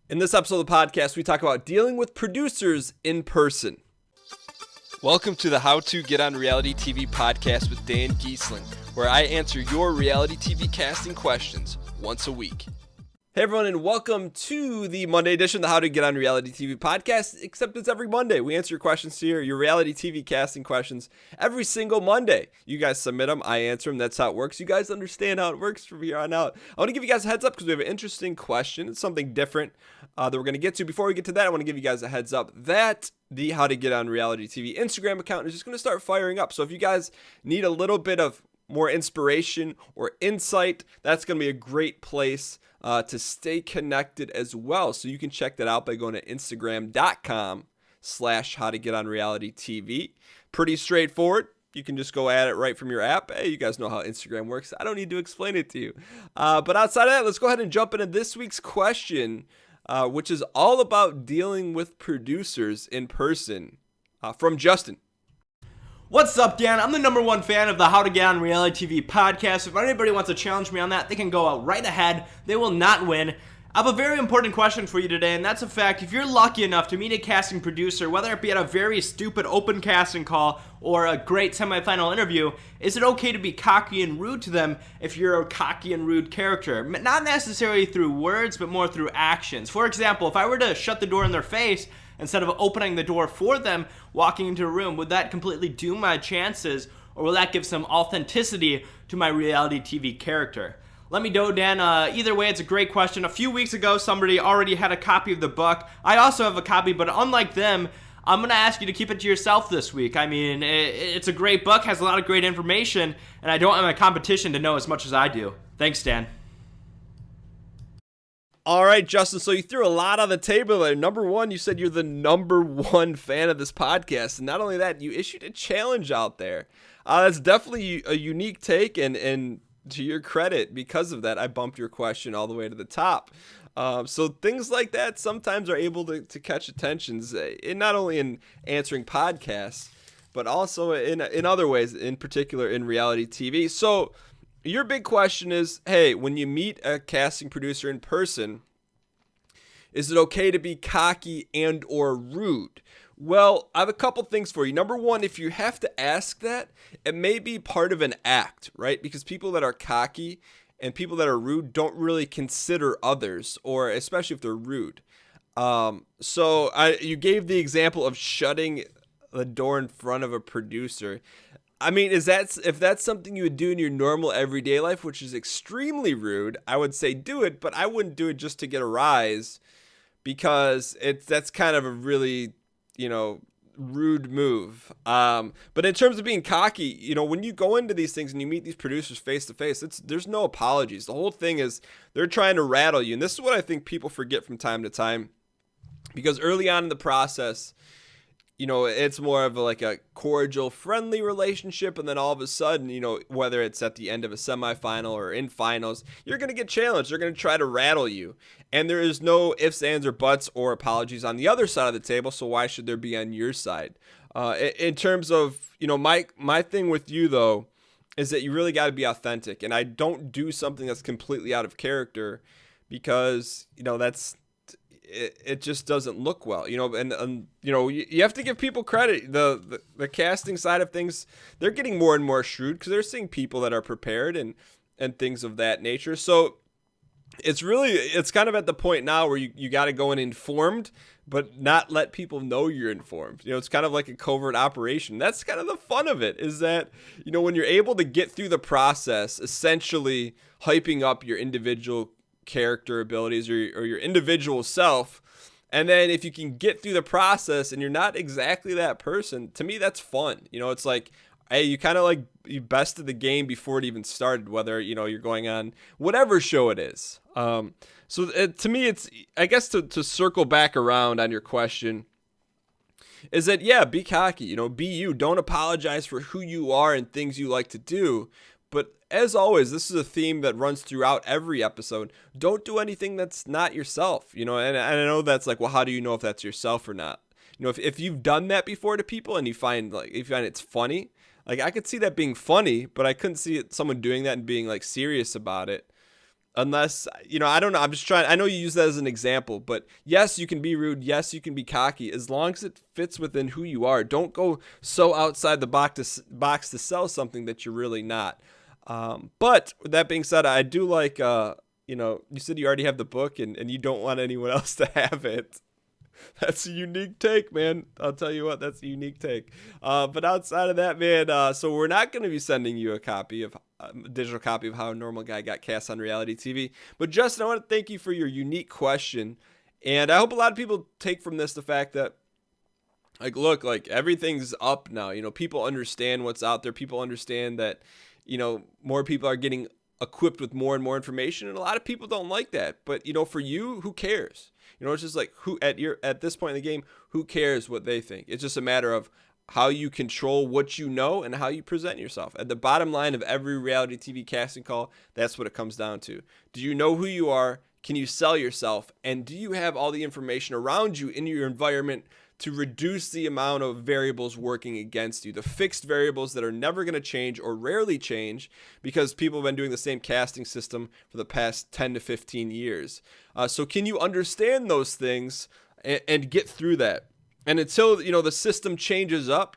In this episode of the podcast, we talk about dealing with producers in person. Welcome to the How to Get on Reality TV podcast with Dan Giesling, where I answer your reality TV casting questions once a week. Hey everyone, and welcome to the Monday edition of the How to Get on Reality TV podcast, except it's every Monday. We answer your questions here, your reality TV casting questions, every single Monday. You guys submit them, I answer them, that's how it works. You guys understand how it works from here on out. I want to give you guys a heads up because we have an interesting question. It's something different that we're going to get to. Before we get to that, I want to give you guys a heads up that the How to Get on Reality TV Instagram account is just going to start firing up. So if you guys need a little bit of more inspiration or insight, that's going to be a great place to stay connected as well. So you can check that out by going to instagram.com/howtogetonrealitytv. Pretty straightforward. You can just go at it right from your app. Hey, you guys know how Instagram works. I don't need to explain it to you. But outside of that, let's go ahead and jump into this week's question, which is all about dealing with producers in person, from Justin. What's up, Dan? I'm the #1 fan of the How to Get on Reality TV podcast. If anybody wants to challenge me on that, they can go out right ahead. They will not win. I have a very important question for you today, and that's a fact. If you're lucky enough to meet a casting producer, whether it be at a very stupid open casting call or a great semifinal interview, is it okay to be cocky and rude to them if you're a cocky and rude character? Not necessarily through words, but more through actions. For example, if I were to shut the door in their face instead of opening the door for them, walking into a room, would that completely doom my chances, or will that give some authenticity to my reality TV character? Let me know, Dan. Either way, it's a great question. A few weeks ago, somebody already had a copy of the book. I also have a copy, but unlike them, I'm going to ask you to keep it to yourself this week. I mean, it's a great book, has a lot of great information, and I don't have my competition to know as much as I do. Thanks, Dan. All right, Justin, so you threw a lot on the table there. #1, you said you're the #1 fan of this podcast. And not only that, you issued a challenge out there. That's definitely a unique take, and to your credit, because of that, I bumped your question all the way to the top. So things like that sometimes are able to catch attentions, not only in answering podcasts, but also in other ways, in particular in reality TV. So your big question is, hey, when you meet a casting producer in person, is it okay to be cocky and or rude? Well, I have a couple things for you. #1, if you have to ask that, it may be part of an act, right? Because people that are cocky and people that are rude don't really consider others, or especially if they're rude. You gave the example of shutting the door in front of a producer. I mean, if that's something you would do in your normal everyday life, which is extremely rude, I would say do it, but I wouldn't do it just to get a rise, because that's kind of a really, rude move. But in terms of being cocky, when you go into these things and you meet these producers face to face, there's no apologies. The whole thing is they're trying to rattle you. And this is what I think people forget from time to time, because early on in the process, it's more of a cordial, friendly relationship. And then all of a sudden, whether it's at the end of a semifinal or in finals, you're going to get challenged. They're going to try to rattle you. And there is no ifs, ands, or buts or apologies on the other side of the table. So why should there be on your side? In terms of, my thing with you, though, is that you really got to be authentic. And I don't do something that's completely out of character, because, it just doesn't look well, and you have to give people credit. The casting side of things, they're getting more and more shrewd, because they're seeing people that are prepared and things of that nature. So it's kind of at the point now where you got to go in informed, but not let people know you're informed. It's kind of like a covert operation. That's kind of the fun of it, is that, when you're able to get through the process, essentially hyping up your individual character abilities or your individual self, and then if you can get through the process and you're not exactly that person, to me that's fun. It's like, hey, you kind of you bested the game before it even started, whether you're going on whatever show it is. To me, it's, I guess, to circle back around on your question, is that, yeah, be cocky, be you. Don't apologize for who you are and things you like to do. But as always, this is a theme that runs throughout every episode. Don't do anything that's not yourself, and I know that's like, well, how do you know if that's yourself or not? If you've done that before to people and you find it's funny, I could see that being funny, but I couldn't see someone doing that and being serious about it. unless, I don't know. I know you use that as an example, but yes, you can be rude. Yes, you can be cocky as long as it fits within who you are. Don't go so outside the box to sell something that you're really not. But with that being said, I do like, you said you already have the book and you don't want anyone else to have it. That's a unique take, man. I'll tell you what, that's a unique take. But outside of that, man, so we're not going to be sending you a digital copy of How a Normal Guy Got Cast on Reality TV. But Justin, I want to thank you for your unique question. And I hope a lot of people take from this the fact that, look, everything's up now. People understand what's out there. People understand that, more people are getting equipped with more and more information. And a lot of people don't like that. But, for you, who cares? It's just like who at this point in the game, who cares what they think? It's just a matter of how you control what you know and how you present yourself. At the bottom line of every reality TV casting call, that's what it comes down to. Do you know who you are? Can you sell yourself? And do you have all the information around you in your environment to reduce the amount of variables working against you, the fixed variables that are never going to change or rarely change because people have been doing the same casting system for the past 10 to 15 years. So can you understand those things and get through that? And until, the system changes up,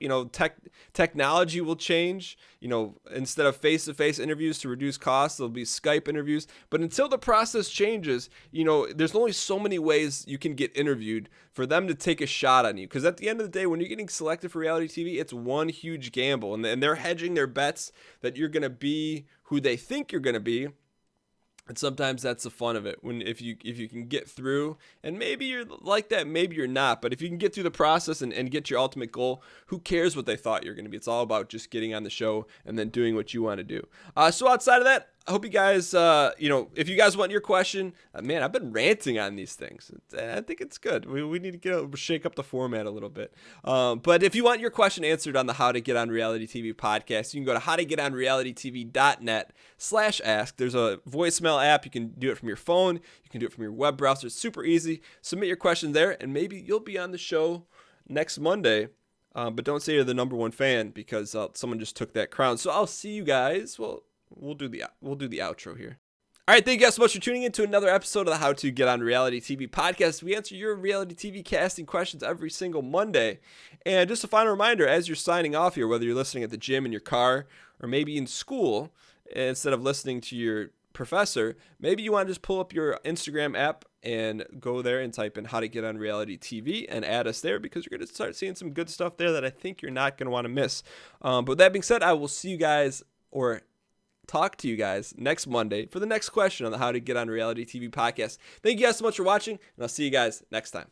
technology will change, instead of face-to-face interviews to reduce costs, there'll be Skype interviews. But until the process changes, there's only so many ways you can get interviewed for them to take a shot on you. Because at the end of the day, when you're getting selected for reality TV, it's one huge gamble. And they're hedging their bets that you're going to be who they think you're going to be. And sometimes that's the fun of it. If you can get through, and maybe you're like that, maybe you're not. But if you can get through the process and get your ultimate goal, who cares what they thought you're going to be? It's all about just getting on the show and then doing what you want to do. So outside of that, I hope you guys, if you guys want your question, man, I've been ranting on these things. I think it's good. We need to shake up the format a little bit. But if you want your question answered on the How to Get on Reality TV podcast, you can go to howtogetonrealitytv.net/ask. There's a voicemail app. You can do it from your phone. You can do it from your web browser. It's super easy. Submit your question there, and maybe you'll be on the show next Monday. But don't say you're the number one fan because someone just took that crown. So I'll see you guys. Well, we'll do the outro here. All right, thank you guys so much for tuning in to another episode of the How to Get on Reality TV podcast. We answer your reality TV casting questions every single Monday. And just a final reminder, as you're signing off here, whether you're listening at the gym, in your car, or maybe in school, instead of listening to your professor, maybe you want to just pull up your Instagram app and go there and type in How to Get on Reality TV and add us there, because you're going to start seeing some good stuff there that I think you're not going to want to miss. But with that being said, I will see you guys, or talk to you guys, next Monday for the next question on the How to Get on Reality TV podcast. Thank you guys so much for watching, and I'll see you guys next time.